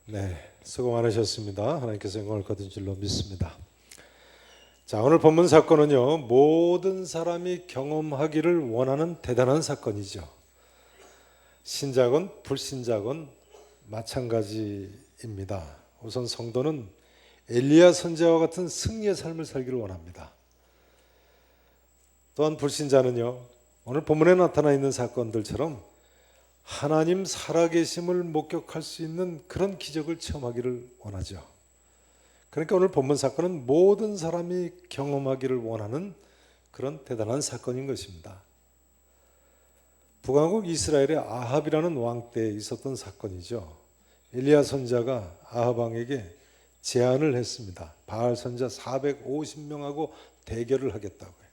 네, 수고 많으셨습니다. 하나님께서 영광을 거둔 줄로 믿습니다. 자, 오늘 본문 사건은요, 모든 사람이 경험하기를 원하는 대단한 사건이죠. 신자건 불신자건 마찬가지입니다. 우선 성도는 엘리야 선지자와 같은 승리의 삶을 살기를 원합니다. 또한 불신자는요, 오늘 본문에 나타나 있는 사건들처럼 하나님 살아계심을 목격할 수 있는 그런 기적을 체험하기를 원하죠. 그러니까 오늘 본문 사건은 모든 사람이 경험하기를 원하는 그런 대단한 사건인 것입니다. 북왕국 이스라엘의 아합이라는 왕 때에 있었던 사건이죠. 엘리야 선지자가 아합 왕에게 제안을 했습니다. 바알 선지자 450명하고 대결을 하겠다고요.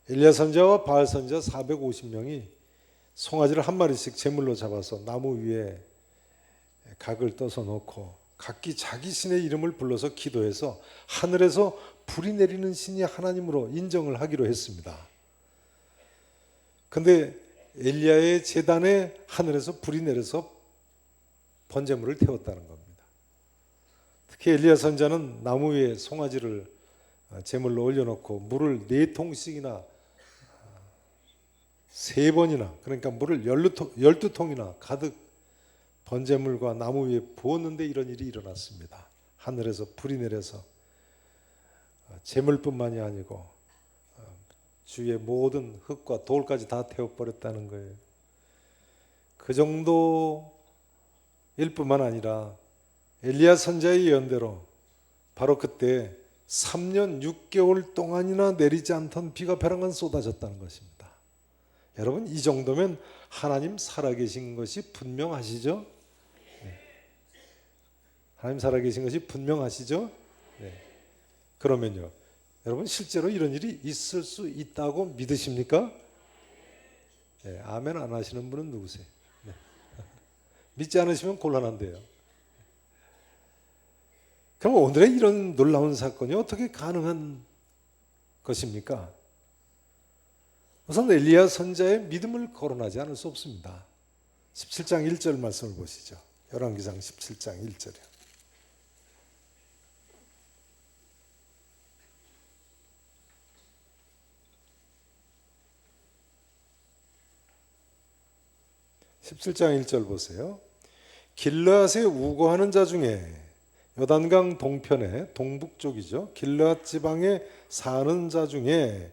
엘리야 선지자와 바알 선지자 450명이 송아지를 한 마리씩 제물로 잡아서 나무 위에 각을 떠서 놓고 각기 자기 신의 이름을 불러서 기도해서 하늘에서 불이 내리는 신이 하나님으로 인정을 하기로 했습니다. 그런데 엘리야의 제단에 하늘에서 불이 내려서 번제물을 태웠다는 겁니다. 특히 엘리야 선지자는 나무 위에 송아지를 제물로 올려놓고 물을 4통씩이나 3번이나, 그러니까 물을 12통이나 가득 번제물과 나무 위에 부었는데 이런 일이 일어났습니다. 하늘에서 불이 내려서 제물뿐만이 아니고 주위의 모든 흙과 돌까지 다 태워버렸다는 거예요. 그 정도일 뿐만 아니라 엘리야 선지자의 예언대로 바로 그때 3년 6개월 동안이나 내리지 않던 비가 벼랑간 쏟아졌다는 것입니다. 여러분, 이 정도면 하나님 살아계신 것이 분명하시죠? 네. 하나님 살아계신 것이 분명하시죠? 네. 그러면요, 여러분 실제로 이런 일이 있을 수 있다고 믿으십니까? 네. 아멘 안 하시는 분은 누구세요? 네. 믿지 않으시면 곤란한데요. 그럼 오늘의 이런 놀라운 사건이 어떻게 가능한 것입니까? 우선 엘리야 선지자의 믿음을 거론하지 않을 수 없습니다. 17장 1절 말씀을 보시죠. 열왕기상 17장 1절이요. (17장 1절) 보세요. 길르앗에 우거하는 자 중에 요단강 동편의 동북쪽이죠. 길르앗 지방에 사는 자 중에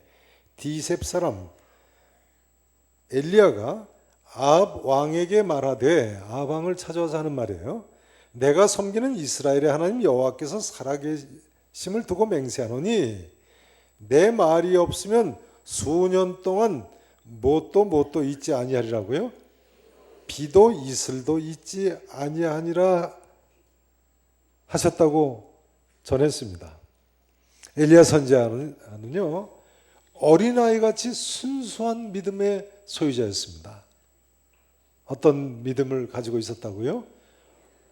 디셉 사람 엘리야가 아합 왕에게 말하되, 아합 왕을 찾아와서 하는 말이에요. 내가 섬기는 이스라엘의 하나님 여호와께서 살아계심을 두고 맹세하노니 내 말이 없으면 수년 동안 뭣도 있지 아니하리라고요. 비도 이슬도 있지 아니하니라 하셨다고 전했습니다. 엘리야 선지자는요, 어린아이같이 순수한 믿음의 소유자였습니다. 어떤 믿음을 가지고 있었다고요?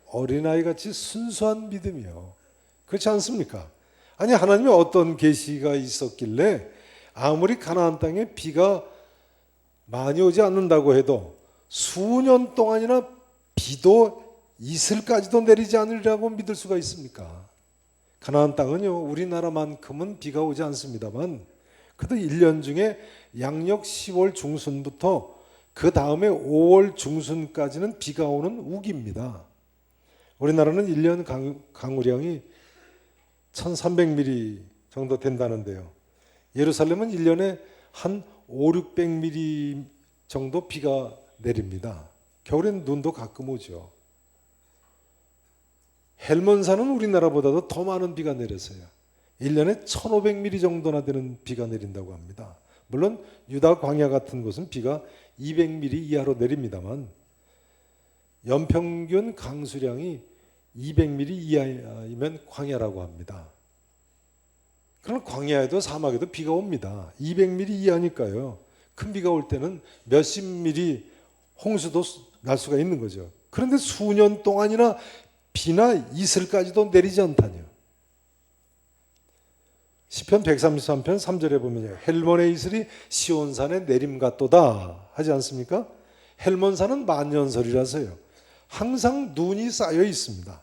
어린아이같이 순수한 믿음이요. 그렇지 않습니까? 아니, 하나님이 어떤 계시가 있었길래 아무리 가나안 땅에 비가 많이 오지 않는다고 해도 수년 동안이나 비도 이슬까지도 내리지 않으리라고 믿을 수가 있습니까? 가나안 땅은요, 우리나라만큼은 비가 오지 않습니다만 그래도 1년 중에 양력 10월 중순부터 그 다음에 5월 중순까지는 비가 오는 우기입니다. 우리나라는 1년 강우량이 1300mm 정도 된다는데요. 예루살렘은 1년에 한 500~600mm 정도 비가 내립니다. 겨울엔 눈도 가끔 오죠. 헬몬산은 우리나라보다도 더 많은 비가 내렸어요. 1년에 1500mm 정도나 되는 비가 내린다고 합니다. 물론 유다 광야 같은 곳은 비가 200mm 이하로 내립니다만 연평균 강수량이 200mm 이하이면 광야라고 합니다. 그럼 광야에도 사막에도 비가 옵니다. 200mm 이하니까요. 큰 비가 올 때는 몇십 미리 홍수도 날 수가 있는 거죠. 그런데 수년 동안이나 비나 이슬까지도 내리지 않다니요. 시편 133편 3절에 보면요, 헬몬의 이슬이 시온산에 내림 같도다 하지 않습니까? 헬몬산은 만년설이라서요, 항상 눈이 쌓여 있습니다.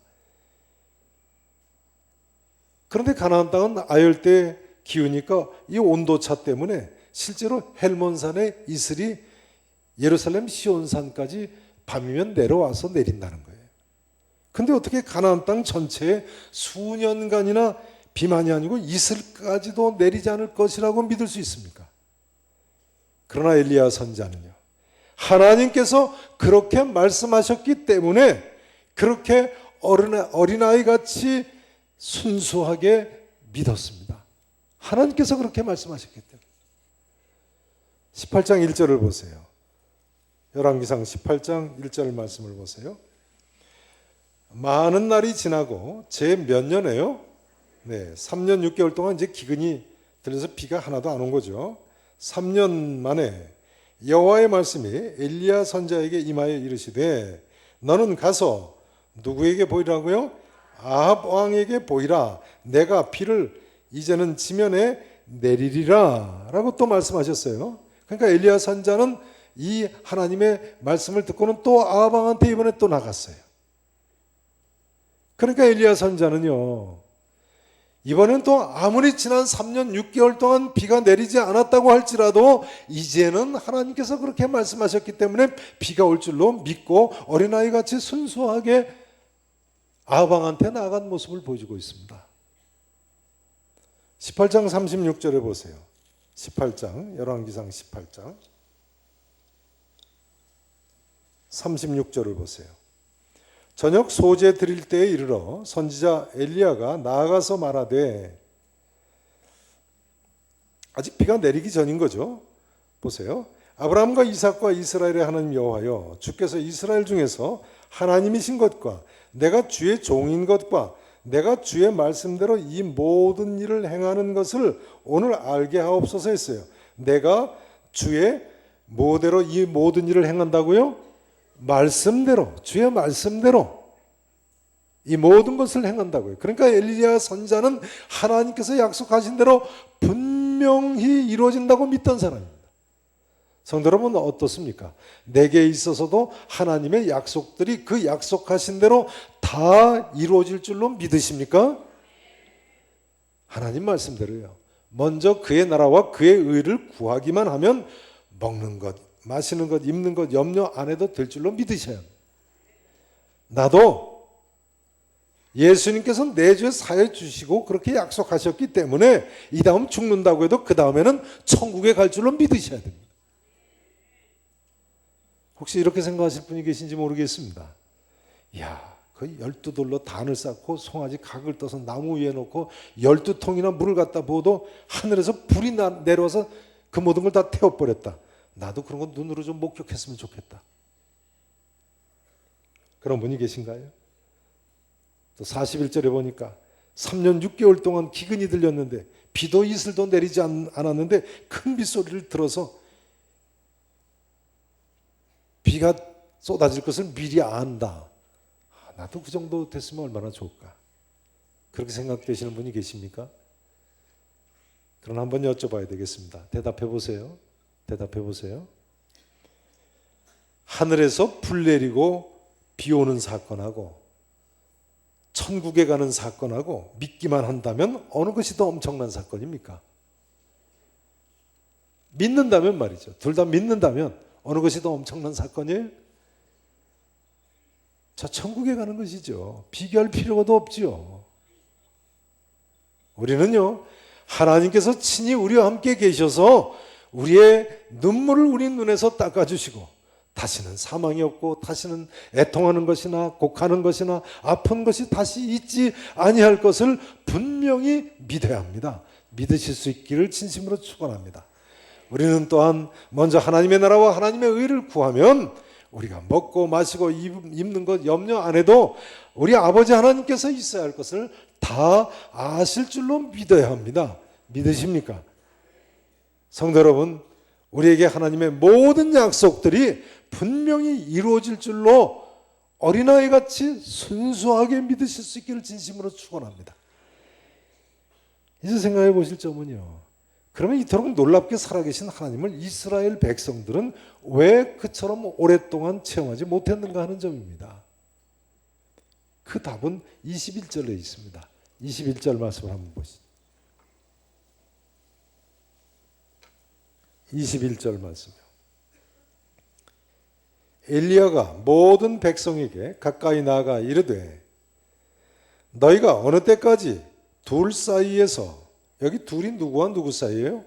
그런데 가나안 땅은 아열대 기후니까 이 온도차 때문에 실제로 헬몬산의 이슬이 예루살렘 시온산까지 밤이면 내려와서 내린다는 거예요. 근데 어떻게 가나안 땅 전체에 수년간이나 비만이 아니고 이슬까지도 내리지 않을 것이라고 믿을 수 있습니까? 그러나 엘리야 선지자는요, 하나님께서 그렇게 말씀하셨기 때문에 그렇게 어린아이 같이 순수하게 믿었습니다. 하나님께서 그렇게 말씀하셨기 때문에. 18장 1절을 보세요. 열왕기상 18장 1절 말씀을 보세요. 많은 날이 지나고 제 몇 년에요? 네, 3년 6개월 동안 이제 기근이 들려서 비가 하나도 안 온 거죠. 3년 만에 여호와의 말씀이 엘리야 선지자에게 임하여 이르시되 너는 가서 누구에게 보이라고요? 아합 왕에게 보이라. 내가 비를 이제는 지면에 내리리라 라고 또 말씀하셨어요. 그러니까 엘리야 선지자는 이 하나님의 말씀을 듣고는 또 아합 왕한테 이번에 또 나갔어요. 그러니까 엘리야 선지자는요, 이번엔 또 아무리 지난 3년 6개월 동안 비가 내리지 않았다고 할지라도 이제는 하나님께서 그렇게 말씀하셨기 때문에 비가 올 줄로 믿고 어린아이같이 순수하게 아합 왕한테 나아간 모습을 보여주고 있습니다. 18장 36절에 보세요. 18장 열왕기상 18장 36절을 보세요. 저녁 소제 드릴 때에 이르러 선지자 엘리야가 나아가서 말하되, 아직 비가 내리기 전인 거죠. 보세요. 아브라함과 이삭과 이스라엘의 하나님 여호와여, 주께서 이스라엘 중에서 하나님이신 것과 내가 주의 종인 것과 내가 주의 말씀대로 이 모든 일을 행하는 것을 오늘 알게 하옵소서 했어요. 내가 주의 뭐대로 이 모든 일을 행한다고요? 말씀대로, 주의 말씀대로 이 모든 것을 행한다고요. 그러니까 엘리야 선지자는 하나님께서 약속하신 대로 분명히 이루어진다고 믿던 사람입니다. 성도 여러분 어떻습니까? 내게 있어서도 하나님의 약속들이 그 약속하신 대로 다 이루어질 줄로 믿으십니까? 하나님 말씀대로요. 먼저 그의 나라와 그의 의를 구하기만 하면 먹는 것, 마시는 것, 입는 것 염려 안 해도 될 줄로 믿으셔야 합니다. 나도 예수님께서 내 죄 사해 주시고 그렇게 약속하셨기 때문에 이 다음 죽는다고 해도 그 다음에는 천국에 갈 줄로 믿으셔야 됩니다. 혹시 이렇게 생각하실 분이 계신지 모르겠습니다. 이야, 그 12돌로 단을 쌓고 송아지 각을 떠서 나무 위에 놓고 12통이나 물을 갖다 부어도 하늘에서 불이 내려와서 그 모든 걸 다 태워버렸다. 나도 그런 거 눈으로 좀 목격했으면 좋겠다. 그런 분이 계신가요? 또 41절에 보니까 3년 6개월 동안 기근이 들렸는데 비도 이슬도 내리지 않았는데 큰 빗소리를 들어서 비가 쏟아질 것을 미리 안다. 나도 그 정도 됐으면 얼마나 좋을까. 그렇게 생각되시는 분이 계십니까? 그럼 한번 여쭤봐야 되겠습니다. 대답해 보세요. 대답해 보세요. 하늘에서 불 내리고 비 오는 사건하고 천국에 가는 사건하고 믿기만 한다면 어느 것이 더 엄청난 사건입니까? 믿는다면 말이죠. 둘 다 믿는다면 어느 것이 더 엄청난 사건이에요? 자, 천국에 가는 것이죠. 비교할 필요도 없지요. 우리는요, 하나님께서 친히 우리와 함께 계셔서 우리의 눈물을 우리 눈에서 닦아주시고 다시는 사망이 없고 다시는 애통하는 것이나 곡하는 것이나 아픈 것이 다시 있지 아니할 것을 분명히 믿어야 합니다. 믿으실 수 있기를 진심으로 축원합니다. 우리는 또한 먼저 하나님의 나라와 하나님의 의를 구하면 우리가 먹고 마시고 입는 것 염려 안 해도 우리 아버지 하나님께서 있어야 할 것을 다 아실 줄로 믿어야 합니다. 믿으십니까? 성도 여러분, 우리에게 하나님의 모든 약속들이 분명히 이루어질 줄로 어린아이같이 순수하게 믿으실 수 있기를 진심으로 축원합니다. 이제 생각해 보실 점은요, 그러면 이토록 놀랍게 살아계신 하나님을 이스라엘 백성들은 왜 그처럼 오랫동안 체험하지 못했는가 하는 점입니다. 그 답은 21절에 있습니다. 21절 말씀을 한번 보시죠. 21절 말씀이요. 엘리야가 모든 백성에게 가까이 나아가 이르되 너희가 어느 때까지 둘 사이에서, 여기 둘이 누구와 누구 사이예요?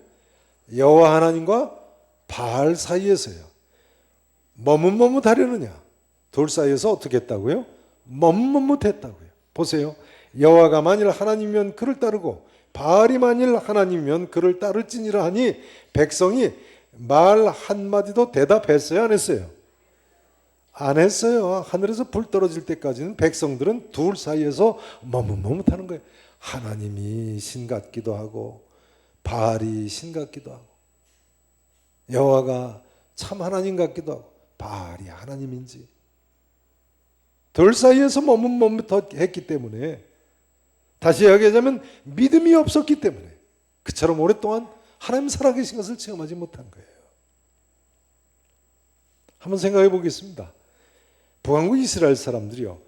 여호와 하나님과 바알 사이에서요. 머뭇머뭇하려느냐? 둘 사이에서 어떻게 했다고요? 머뭇머뭇했다고요. 보세요. 여호와가 만일 하나님이면 그를 따르고 바알이 만일 하나님이면 그를 따를지니라 하니 백성이 말 한마디도 대답했어요? 안 했어요? 안 했어요. 하늘에서 불 떨어질 때까지는 백성들은 둘 사이에서 머뭇머뭇하는 거예요. 하나님이 신 같기도 하고 바알이 신 같기도 하고 여호와가 참 하나님 같기도 하고 바알이 하나님인지 둘 사이에서 머뭇머뭇했기 때문에, 다시 이야기하자면 믿음이 없었기 때문에 그처럼 오랫동안 하나님 살아계신 것을 체험하지 못한 거예요. 한번 생각해 보겠습니다. 북왕국 이스라엘 사람들이요,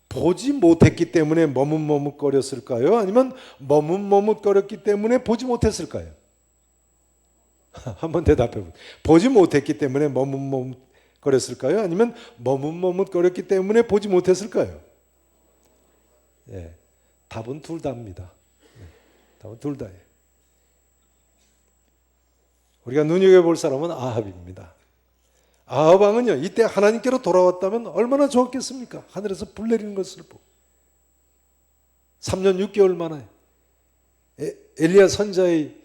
보지 못했기 때문에 머뭇머뭇거렸을까요? 아니면 머뭇머뭇거렸기 때문에 보지 못했을까요? 한번 대답해 보세요. 보지 못했기 때문에 머뭇머뭇거렸을까요? 아니면 머뭇머뭇거렸기 때문에 보지 못했을까요? 예, 답은 둘 다입니다. 답은 둘 다예요. 우리가 눈여겨볼 사람은 아합입니다. 아합 왕은요, 이때 하나님께로 돌아왔다면 얼마나 좋았겠습니까? 하늘에서 불 내리는 것을 보고 3년 6개월 만에 엘리야 선자의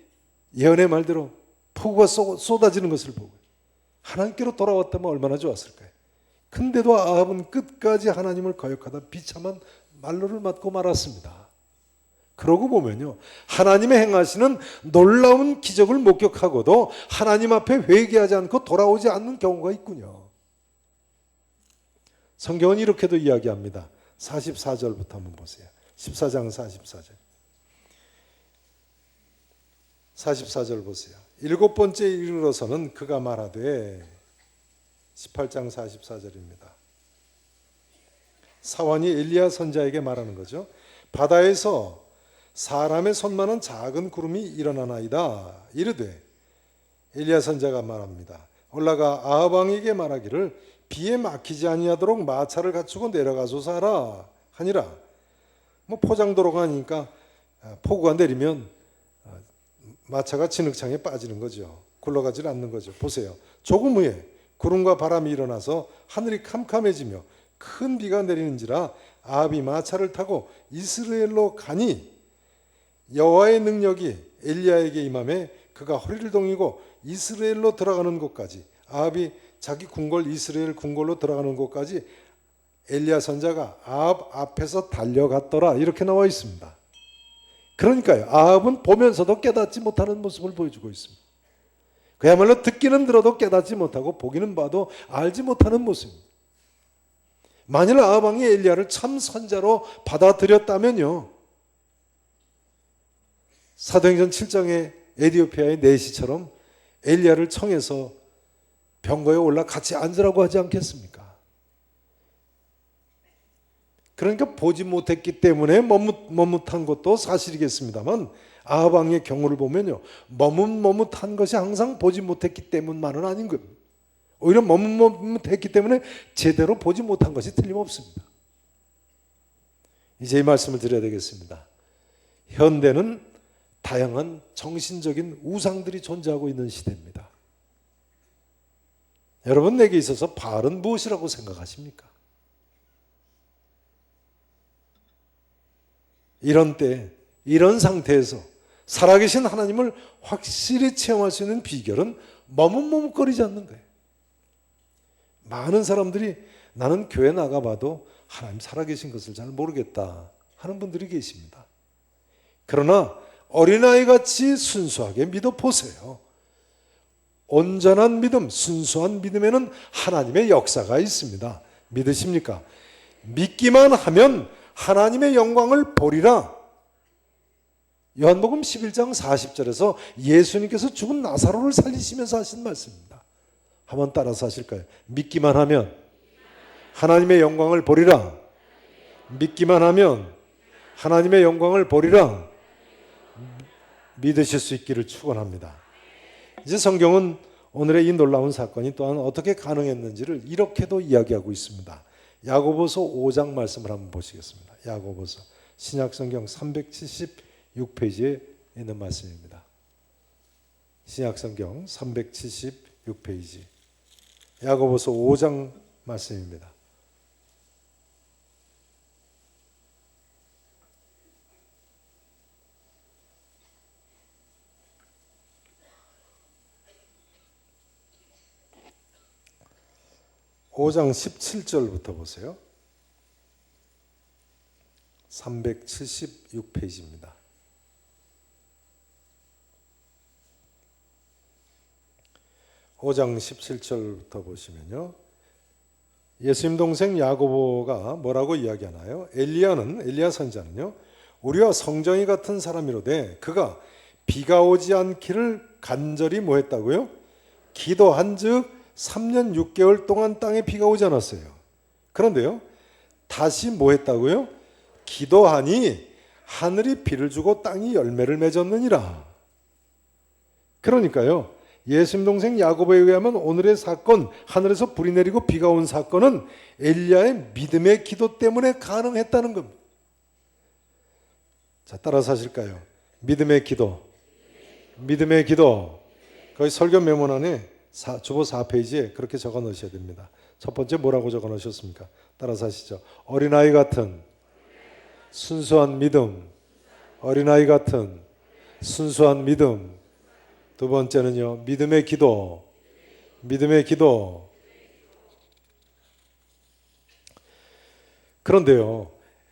예언의 말대로 폭우가 쏟아지는 것을 보고 하나님께로 돌아왔다면 얼마나 좋았을까요? 근데도 아합은 끝까지 하나님을 거역하다 비참한 말로를 맞고 말았습니다. 그러고 보면요, 하나님의 행하시는 놀라운 기적을 목격하고도 하나님 앞에 회개하지 않고 돌아오지 않는 경우가 있군요. 성경은 이렇게도 이야기합니다. 44절부터 한번 보세요. 14장 44절. 44절 보세요. 일곱 번째 이르러서는 그가 말하되, 18장 44절입니다. 사원이 엘리야 선자에게 말하는 거죠. 바다에서 사람의 손만한 작은 구름이 일어나나이다. 이르되, 엘리야 선자가 말합니다. 올라가 아합 왕에게 말하기를 비에 막히지 아니하도록 마차를 갖추고 내려가소서 하라 하니라. 포장도로가 아니니까 폭우가 내리면 마차가 진흙창에 빠지는 거죠. 굴러가지 않는 거죠. 보세요. 조금 후에 구름과 바람이 일어나서 하늘이 캄캄해지며 큰 비가 내리는지라 아합이 마차를 타고 이스라엘로 가니 여호와의 능력이 엘리야에게 임함에 그가 허리를 동이고 이스라엘로 들어가는 곳까지, 아합이 자기 궁궐 이스라엘 궁궐로 들어가는 곳까지 엘리야 선자가 아합 앞에서 달려갔더라. 이렇게 나와 있습니다. 그러니까요, 아합은 보면서도 깨닫지 못하는 모습을 보여주고 있습니다. 그야말로 듣기는 들어도 깨닫지 못하고 보기는 봐도 알지 못하는 모습입니다. 만일 아합 왕이 엘리야를 참 선자로 받아들였다면요, 사도행전 7장의 에디오피아의 내시처럼 엘리야를 청해서 병거에 올라 같이 앉으라고 하지 않겠습니까? 그러니까 보지 못했기 때문에 머뭇한 것도 사실이겠습니다만, 아합 왕의 경우를 보면요, 머뭇한 것이 항상 보지 못했기 때문만은 아닌 겁니다. 오히려 머뭇했기 때문에 제대로 보지 못한 것이 틀림없습니다. 이제 이 말씀을 드려야 되겠습니다. 현대는 다양한 정신적인 우상들이 존재하고 있는 시대입니다. 여러분, 내게 있어서 바알은 무엇이라고 생각하십니까? 이런 때, 이런 상태에서 살아계신 하나님을 확실히 체험할 수 있는 비결은 머뭇머뭇거리지 않는 거예요. 많은 사람들이 나는 교회 나가봐도 하나님 살아계신 것을 잘 모르겠다 하는 분들이 계십니다. 그러나 어린아이같이 순수하게 믿어보세요. 온전한 믿음, 순수한 믿음에는 하나님의 역사가 있습니다. 믿으십니까? 믿기만 하면 하나님의 영광을 보리라. 요한복음 11장 40절에서 예수님께서 죽은 나사로를 살리시면서 하신 말씀입니다. 한번 따라서 하실까요? 믿기만 하면 하나님의 영광을 보리라. 믿기만 하면 하나님의 영광을 보리라 믿으실 수 있기를 축원합니다. 이제 성경은 오늘의 이 놀라운 사건이 또한 어떻게 가능했는지를 이렇게도 이야기하고 있습니다. 야고보서 5장 말씀을 한번 보시겠습니다. 야고보서 신약성경 376페이지에 있는 말씀입니다. 신약성경 376페이지 야고보서 5장 말씀입니다. 오 장 17절부터 보세요. 376페이지입니다. 오 장 17절부터 보시면요. 예수님 동생 야고보가 뭐라고 이야기하나요? 엘리야 선지자는요. 우리와 성정이 같은 사람이로되 그가 비가 오지 않기를 간절히 뭐 했다고요? 기도한즉 3년 6개월 동안 땅에 비가 오지 않았어요. 그런데요. 다시 뭐 했다고요? 기도하니 하늘이 비를 주고 땅이 열매를 맺었느니라. 그러니까요. 예수님 동생 야고보에 의하면 오늘의 사건, 하늘에서 불이 내리고 비가 온 사건은 엘리야의 믿음의 기도 때문에 가능했다는 겁니다. 자, 따라서 하실까요? 믿음의 기도. 믿음의 기도. 거기 설교 메모란에 주보 4페이지에 그렇게 적어 넣으셔야 됩니다. 첫 번째 뭐라고 적어 넣으셨습니까? 따라서 하시죠. 어린아이 같은 순수한 믿음. 어린아이 같은 순수한 믿음. 두 번째는요. 믿음의 기도. 믿음의 기도. 그런데요.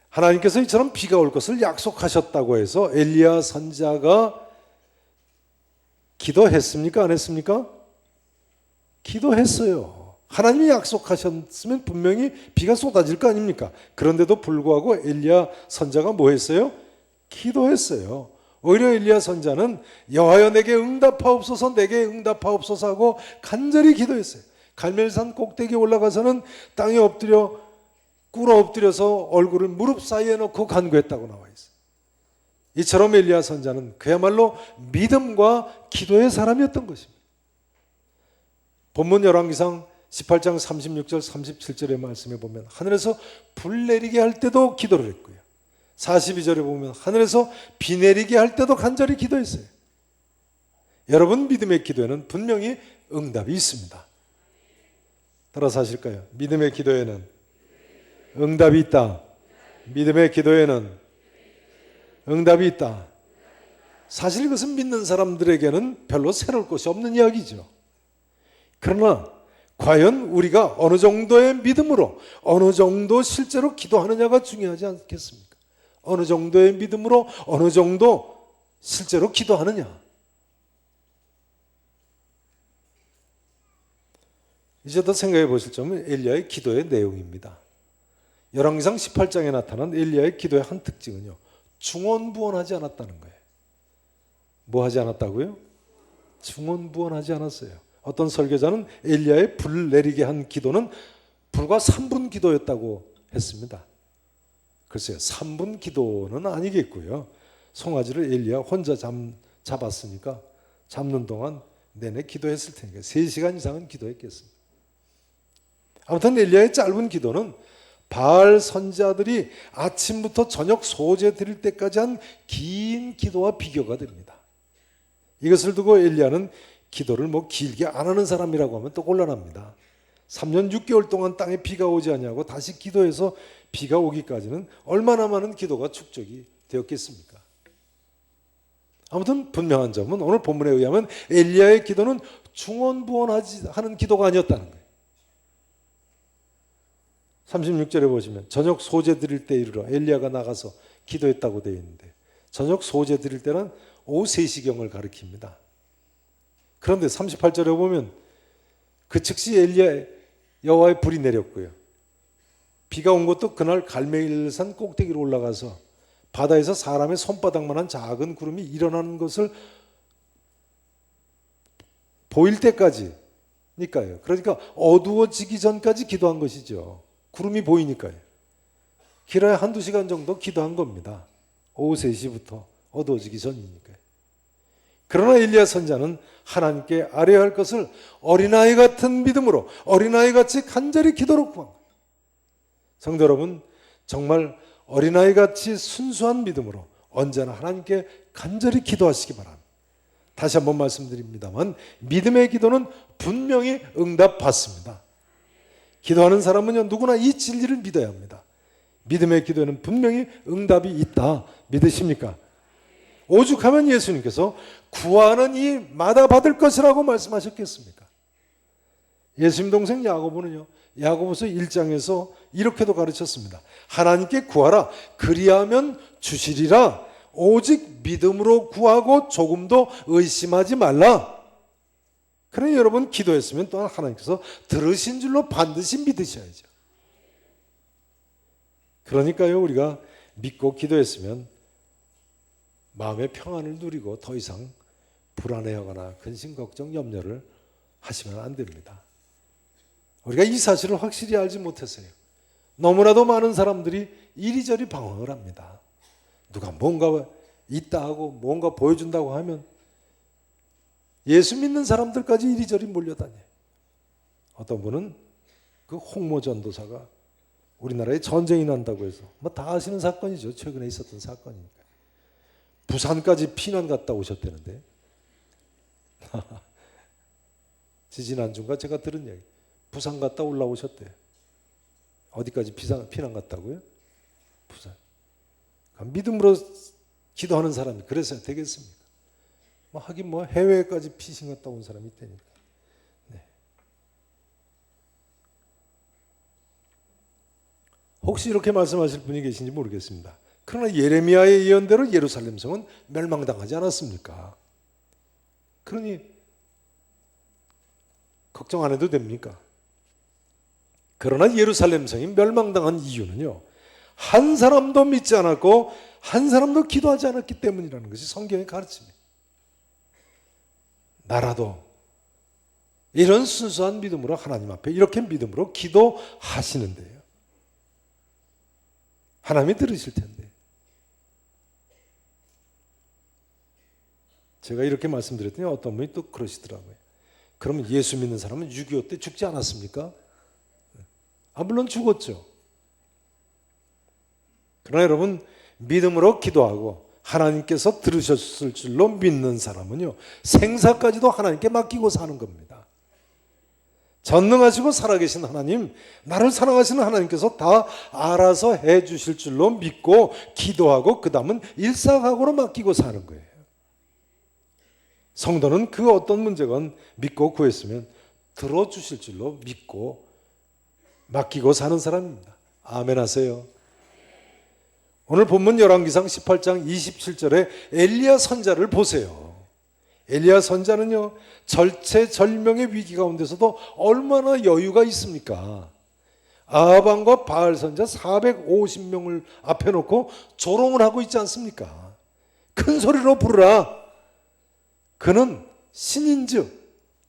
하나님께서 이처럼 비가 올 것을 약속하셨다고 해서 엘리야 선지자가 기도했습니까? 안 했습니까? 기도했어요. 하나님이 약속하셨으면 분명히 비가 쏟아질 거 아닙니까? 그런데도 불구하고 엘리야 선지자가 뭐 했어요? 기도했어요. 오히려 엘리야 선지자는 여호와여 내게 응답하옵소서 내게 응답하옵소서 하고 간절히 기도했어요. 갈멜산 꼭대기에 올라가서는 땅에 엎드려 꿇어 엎드려서 얼굴을 무릎 사이에 놓고 간구했다고 나와 있어요. 이처럼 엘리야 선지자는 그야말로 믿음과 기도의 사람이었던 것입니다. 본문 열왕기상 18장 36절 37절의 말씀에 보면 하늘에서 불 내리게 할 때도 기도를 했고요. 42절에 보면 하늘에서 비 내리게 할 때도 간절히 기도했어요. 여러분 믿음의 기도에는 분명히 응답이 있습니다. 따라서 하실까요? 믿음의 기도에는 응답이 있다. 믿음의 기도에는 응답이 있다. 사실 이것은 믿는 사람들에게는 별로 새로울 것이 없는 이야기죠. 그러나 과연 우리가 어느 정도의 믿음으로 어느 정도 실제로 기도하느냐가 중요하지 않겠습니까? 어느 정도의 믿음으로 어느 정도 실제로 기도하느냐. 이제 더 생각해 보실 점은 엘리야의 기도의 내용입니다. 열왕기상 18장에 나타난 엘리야의 기도의 한 특징은요. 중언부언하지 않았다는 거예요. 뭐 하지 않았다고요? 중언부언하지 않았어요. 어떤 설교자는 엘리야의 불 내리게 한 기도는 불과 3분 기도였다고 했습니다. 글쎄요. 3분 기도는 아니겠고요. 송아지를 엘리야 혼자 잡았으니까 잡는 동안 내내 기도했을 테니까 3시간 이상은 기도했겠습니다. 아무튼 엘리야의 짧은 기도는 바알 선지자들이 아침부터 저녁 소제 드릴 때까지 한 긴 기도와 비교가 됩니다. 이것을 두고 엘리야는 기도를 길게 안 하는 사람이라고 하면 또 곤란합니다. 3년 6개월 동안 땅에 비가 오지 않냐고 다시 기도해서 비가 오기까지는 얼마나 많은 기도가 축적이 되었겠습니까? 아무튼 분명한 점은 오늘 본문에 의하면 엘리야의 기도는 중언부언하는 기도가 아니었다는 거예요. 36절에 보시면 저녁 소제 드릴 때 이르러 엘리야가 나가서 기도했다고 되어 있는데 저녁 소제 드릴 때는 오후 3시경을 가리킵니다. 그런데 38절에 보면 그 즉시 엘리야 여호와의 불이 내렸고요. 비가 온 것도 그날 갈멜산 꼭대기로 올라가서 바다에서 사람의 손바닥만한 작은 구름이 일어나는 것을 보일 때까지니까요. 그러니까 어두워지기 전까지 기도한 것이죠. 구름이 보이니까요. 길어야 한두 시간 정도 기도한 겁니다. 오후 3시부터 어두워지기 전이니까요. 그러나 엘리야 선자는 하나님께 아뢰야 할 것을 어린아이 같은 믿음으로 어린아이같이 간절히 기도로 구한 거예요. 성도 여러분, 정말 어린아이같이 순수한 믿음으로 언제나 하나님께 간절히 기도하시기 바랍니다. 다시 한번 말씀드립니다만 믿음의 기도는 분명히 응답받습니다. 기도하는 사람은요, 누구나 이 진리를 믿어야 합니다. 믿음의 기도에는 분명히 응답이 있다. 믿으십니까? 오죽하면 예수님께서 구하는 이 마다 받을 것이라고 말씀하셨겠습니까? 예수님 동생 야고보는요, 야고보서 1장에서 이렇게도 가르쳤습니다. 하나님께 구하라. 그리하면 주시리라. 오직 믿음으로 구하고 조금도 의심하지 말라. 그러니 여러분 기도했으면 또한 하나님께서 들으신 줄로 반드시 믿으셔야죠. 그러니까요, 우리가 믿고 기도했으면 마음의 평안을 누리고 더 이상 불안해하거나 근심, 걱정, 염려를 하시면 안 됩니다. 우리가 이 사실을 확실히 알지 못해서요, 너무나도 많은 사람들이 이리저리 방황을 합니다. 누가 뭔가 있다 하고 뭔가 보여준다고 하면 예수 믿는 사람들까지 이리저리 몰려다녀요. 어떤 분은 그 홍모 전도사가 우리나라에 전쟁이 난다고 해서 뭐 다 아시는 사건이죠. 최근에 있었던 사건이니까. 부산까지 피난 갔다 오셨다는데 지지난주인가 제가 들은 얘기. 부산 갔다 올라오셨대요. 어디까지 피난 갔다고요? 부산. 믿음으로 기도하는 사람이 그래서 되겠습니까? 뭐 하긴 뭐 해외까지 피신 갔다 온 사람이 있다니까. 네. 혹시 이렇게 말씀하실 분이 계신지 모르겠습니다. 그러나 예레미야의 예언대로 예루살렘 성은 멸망당하지 않았습니까? 그러니 걱정 안 해도 됩니까? 그러나 예루살렘 성이 멸망당한 이유는요, 한 사람도 믿지 않았고 한 사람도 기도하지 않았기 때문이라는 것이 성경의 가르침이에요. 나라도 이런 순수한 믿음으로 하나님 앞에 이렇게 믿음으로 기도하시는데요, 하나님이 들으실 텐데. 제가 이렇게 말씀드렸더니 어떤 분이 또 그러시더라고요. 그러면 예수 믿는 사람은 6.25 때 죽지 않았습니까? 물론 죽었죠. 그러나 여러분, 믿음으로 기도하고 하나님께서 들으셨을 줄로 믿는 사람은요, 생사까지도 하나님께 맡기고 사는 겁니다. 전능하시고 살아계신 하나님, 나를 사랑하시는 하나님께서 다 알아서 해 주실 줄로 믿고 기도하고 그 다음은 일사각오로 맡기고 사는 거예요. 성도는 그 어떤 문제건 믿고 구했으면 들어주실 줄로 믿고 맡기고 사는 사람입니다. 아멘 하세요. 오늘 본문 열왕기상 18장 27절에 엘리야 선자를 보세요. 엘리야 선자는요, 절체절명의 위기 가운데서도 얼마나 여유가 있습니까? 아합 왕과 바알 선자 450명을 앞에 놓고 조롱을 하고 있지 않습니까? 큰 소리로 부르라. 그는 신인즉,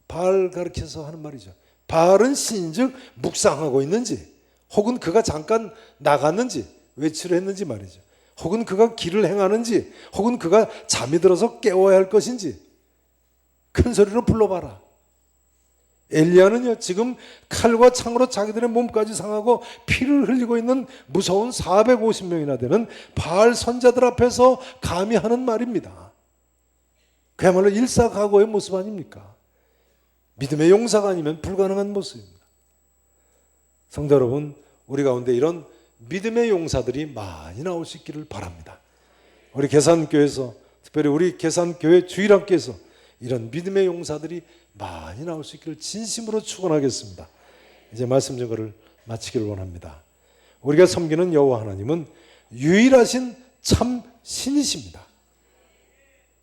바알 가르쳐서 하는 말이죠. 바알은 신인즉 묵상하고 있는지, 혹은 그가 잠깐 나갔는지 외출을 했는지 말이죠. 혹은 그가 길을 행하는지, 혹은 그가 잠이 들어서 깨워야 할 것인지 큰 소리로 불러봐라. 엘리야는요, 지금 칼과 창으로 자기들의 몸까지 상하고 피를 흘리고 있는 무서운 450명이나 되는 바알 선자들 앞에서 감히 하는 말입니다. 그야말로 일사각오의 모습 아닙니까? 믿음의 용사가 아니면 불가능한 모습입니다. 성도 여러분, 우리 가운데 이런 믿음의 용사들이 많이 나올 수 있기를 바랍니다. 우리 계산교회에서, 특별히 우리 계산교회 주일학교에서 이런 믿음의 용사들이 많이 나올 수 있기를 진심으로 축원하겠습니다. 이제 말씀 전거를 마치기를 원합니다. 우리가 섬기는 여호와 하나님은 유일하신 참 신이십니다.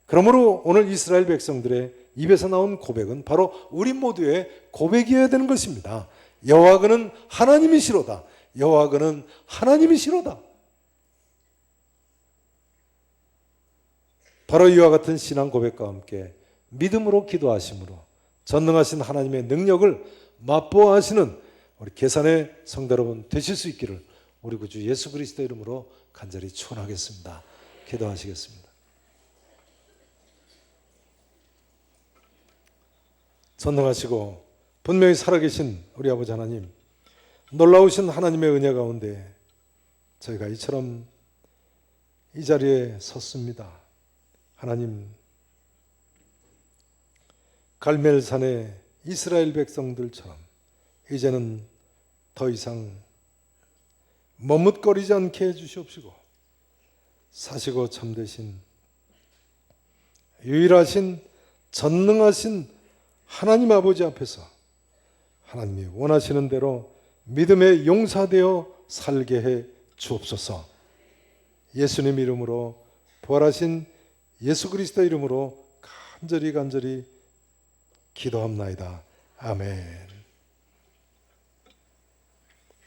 그러므로 오늘 이스라엘 백성들의 입에서 나온 고백은 바로 우리 모두의 고백이어야 되는 것입니다. 여호와 그는 하나님이시로다. 여호와 그는 하나님이시로다. 바로 이와 같은 신앙 고백과 함께 믿음으로 기도하심으로 전능하신 하나님의 능력을 맛보아 하시는 우리 계산의 성도 여러분 되실 수 있기를 우리 구주 예수 그리스도 이름으로 간절히 축원하겠습니다. 기도하시겠습니다. 전능하시고 분명히 살아계신 우리 아버지 하나님, 놀라우신 하나님의 은혜 가운데 저희가 이처럼 이 자리에 섰습니다. 하나님, 갈멜산의 이스라엘 백성들처럼 이제는 더 이상 머뭇거리지 않게 해주시옵시고, 사시고 참되신 유일하신 전능하신 하나님 아버지 앞에서 하나님이 원하시는 대로 믿음에 용사되어 살게 해 주옵소서. 예수님 이름으로, 부활하신 예수 그리스도 이름으로 간절히 기도합나이다. 아멘.